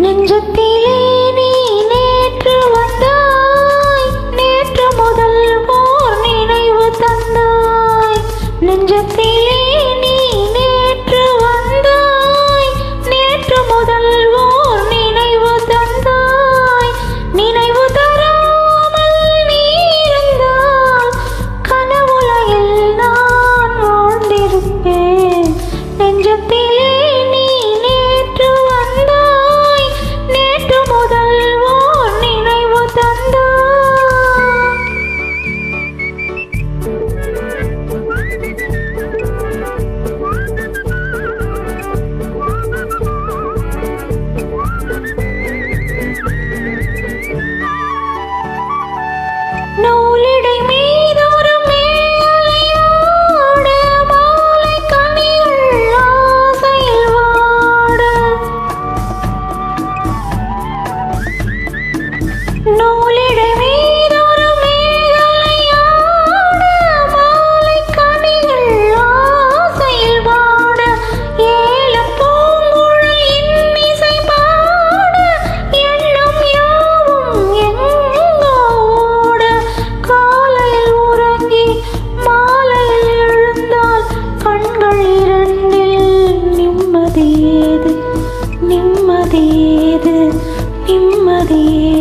நெஞ்சத்திலே நீ நேற்று வந்தாய், நேற்று முதல் ஓர் நினைவு தந்தாய். நெஞ்சத்திலே நீ நேற்று வந்தாய், நேற்று முதல் ஓர் நினைவு தந்தாய். நினைவு தராமல் நீ இருந்தால் கனவுலகில் நான் வாழ்ந்திருப்பேன். நெஞ்சத்திலே நீ நேற்று வந்தாய், நேற்று முதல் ஓர் நினைவு தந்தாய். நூலிடை மீதொரு மேலையோடு மாலை கனிகள் ஆசையில் வாட. நூலிடை மீதொரு மேலையோடு மாலை கனிகள் ஆசையில் வாட. ஏலம் பூங்குழல் இன்னிசை பாட, எண்ணம் யாவும் எங்கோ ஓட. காலையில் உறங்கி மாலையில் எழுந்தால் கண்கள் இரண்டில் நிம்மதியேது, நிம்மதியேது, நிம்மதியேது.